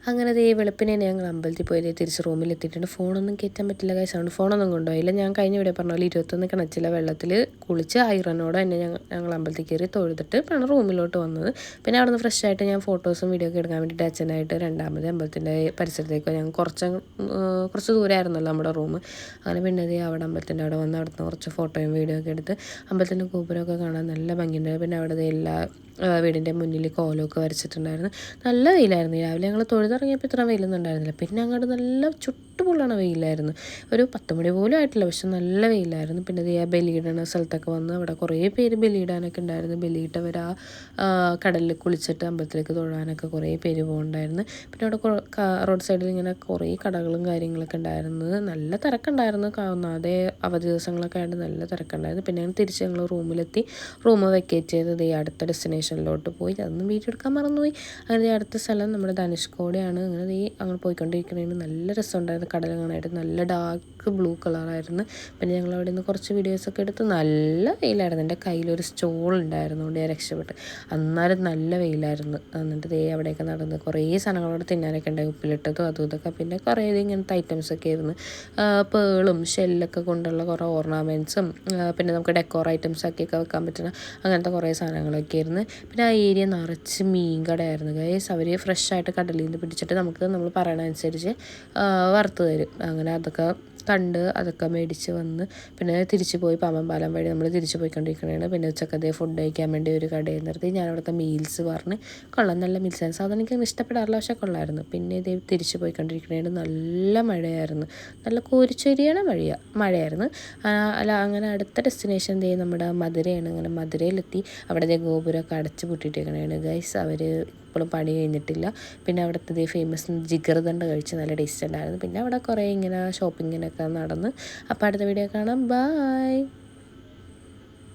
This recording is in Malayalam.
അങ്ങനെ ദേ വെളുപ്പിനെ ഞങ്ങൾ അമ്പലത്തിൽ പോയി തിരിച്ച് റൂമിലെത്തിയിട്ടുണ്ട്. ഫോണൊന്നും കയറ്റാൻ പറ്റില്ല ഗൈസ്, അതുകൊണ്ട് ഫോണൊന്നും കൊണ്ടുപോയില്ല. ഞാൻ കഴിഞ്ഞ ഇവിടെ പറഞ്ഞ പോലെ 21 കിണച്ചിലെ വെള്ളത്തിൽ കുളിച്ച് ഐറനോടെ തന്നെ ഞങ്ങൾ അമ്പലത്തിൽ കയറി തൊഴുതിട്ട് പിന്നെ റൂമിലോട്ട് വന്നത്. പിന്നെ അവിടെ നിന്ന് ഫ്രഷ് ആയിട്ട് ഞാൻ ഫോട്ടോസും വീഡിയോ ഒക്കെ എടുക്കാൻ വേണ്ടിയിട്ട് അച്ഛനായിട്ട് രണ്ടാമത് അമ്പലത്തിൻ്റെ പരിസരത്തേക്ക് ഞങ്ങൾ കുറച്ച് ദൂരമായിരുന്നല്ലോ നമ്മുടെ റൂം. അങ്ങനെ പിന്നെ അവിടെ അമ്പലത്തിൻ്റെ അവിടെ വന്ന് അവിടുന്ന് കുറച്ച് ഫോട്ടോയും വീഡിയോ ഒക്കെ എടുത്ത് അമ്പലത്തിൻ്റെ ഗോപുരമൊക്കെ കാണാൻ നല്ല ഭംഗിയുണ്ടായിരുന്നു. പിന്നെ അവിടെ എല്ലാ വീടിൻ്റെ മുന്നിൽ കോലമൊക്കെ വരച്ചിട്ടുണ്ടായിരുന്നു. നല്ല വെയിലായിരുന്നു. രാവിലെ ഞങ്ങൾ തൊഴുതിറങ്ങിയപ്പോൾ ഇത്ര വെയിലൊന്നും ഉണ്ടായിരുന്നില്ല. പിന്നെ അങ്ങോട്ട് നല്ല ചുട്ടുപൊള്ളണ വെയിലായിരുന്നു. ഒരു 10 മണി പോലും ആയിട്ടില്ല, പക്ഷെ നല്ല വെയിലായിരുന്നു. പിന്നെ ആ ബലിയിടണ സ്ഥലത്തൊക്കെ വന്ന് അവിടെ കുറേ പേര് ബലിയിടാനൊക്കെ ഉണ്ടായിരുന്നു. ബലിയിട്ടവർ ആ കടലിൽ കുളിച്ചിട്ട് അമ്പലത്തിലേക്ക് തൊഴാനൊക്കെ കുറേ പേര് പോകുന്നുണ്ടായിരുന്നു. പിന്നെ അവിടെ റോഡ് സൈഡിൽ ഇങ്ങനെ കുറേ കടകളും കാര്യങ്ങളൊക്കെ ഉണ്ടായിരുന്നു. നല്ല തിരക്കുണ്ടായിരുന്നു. ഒന്നാമതേ അവധി ദിവസങ്ങളൊക്കെ ആയിട്ട് നല്ല തിരക്കുണ്ടായിരുന്നു. പിന്നെ തിരിച്ച് ഞങ്ങൾ റൂമിലെത്തി. റൂം വെക്കേറ്റ് ചെയ്ത് അടുത്ത ഡെസ്റ്റിനേഷനിലോട്ട് പോയി. അതൊന്നും വീഡിയോ എടുക്കാൻ മറന്നുപോയി. അങ്ങനെ അടുത്ത സ്ഥലം നമ്മുടെ ധനുഷ്കോടിയാണ്. അങ്ങനെ അങ്ങ് പോയിക്കൊണ്ടിരിക്കുന്നതിന് നല്ല രസമുണ്ടായിരുന്നു. കടൽ കാണാനായിട്ട് നല്ല ഡാർക്ക് ബ്ലൂ കളറായിരുന്നു. പിന്നെ ഞങ്ങൾ അവിടെ നിന്ന് കുറച്ച് വീഡിയോസൊക്കെ എടുത്ത്. നല്ല വെയിലായിരുന്നു. എൻ്റെ കയ്യിലൊരു സ്റ്റോൾ ഉണ്ടായിരുന്നുകൊണ്ട് ഞാൻ രക്ഷപ്പെട്ടു. അന്നേരം നല്ല വെയിലായിരുന്നു. എന്നിട്ട് അവിടെയൊക്കെ നടന്ന് കുറേ സാധനങ്ങളോട് തിന്നാനൊക്കെ ഉണ്ടായി, ഉപ്പിലിട്ടതും അതും ഇതൊക്കെ. പിന്നെ കുറേ ഇങ്ങനത്തെ ഐറ്റംസൊക്കെ ആയിരുന്നു. പേളും ഷെല്ലൊക്കെ കൊണ്ടുള്ള കുറേ ഓർണമെൻറ്റ്സും പിന്നെ നമുക്ക് ഡെക്കോർ ഐറ്റംസൊക്കെയൊക്കെ വെക്കാൻ പറ്റുന്ന അങ്ങനത്തെ കുറേ സാധനങ്ങളൊക്കെ ആയിരുന്നു. പിന്നെ ആ ഏരിയ നിറച്ച് മീൻ കടയായിരുന്നു ഗൈസ്. അവർ ഫ്രഷായിട്ട് കടലിൽ നിന്ന് പിടിച്ചിട്ട് നമ്മൾ പറയണതനുസരിച്ച് വറുത്ത് തരും. അങ്ങനെ അതൊക്കെ കണ്ട് അതൊക്കെ മേടിച്ച് വന്ന് പിന്നെ തിരിച്ച് പോയി പാമ്പൻ വഴി നമ്മൾ തിരിച്ച് പോയിക്കൊണ്ടിരിക്കുകയാണ്. പിന്നെ ഉച്ചക്കത്തെ ഫുഡ് കഴിക്കാൻ വേണ്ടി ഒരു കടയിൽ നിർത്തി. ഞാൻ അവിടുത്തെ മീൽസ് പറഞ്ഞ് കൊള്ളാം, നല്ല മീൽസാണ്. സാധാരണ എനിക്ക് ഇഷ്ടപ്പെടാറില്ല, പക്ഷേ കൊള്ളായിരുന്നു. പിന്നെ തിരിച്ച് പോയിക്കൊണ്ടിരിക്കുകയാണ്. നല്ല മഴയായിരുന്നു. നല്ല കോരിച്ചൊരിയണ മഴയായിരുന്നു. അല്ല അങ്ങനെ അടുത്ത ഡെസ്റ്റിനേഷൻ നമ്മുടെ മധുരയാണ്. അങ്ങനെ മധുരയിലെത്തി. അവിടെ ഗോപുരമൊക്കെ അടച്ച് പൂട്ടിയിട്ടേക്കണേണ് ഗൈസ്. അവർ ഇപ്പോഴും പണി കഴിഞ്ഞിട്ടില്ല. പിന്നെ അവിടുത്തെ ഫേമസ് ജിഗർദണ്ഡ കഴിച്ച് നല്ല ടേസ്റ്റ് ഉണ്ടായിരുന്നു. പിന്നെ അവിടെ കുറേ ഇങ്ങനെ ഷോപ്പിങ്ങിനൊക്കെ നടന്ന്. അപ്പോൾ അടുത്ത വീഡിയോ കാണാം. ബൈ.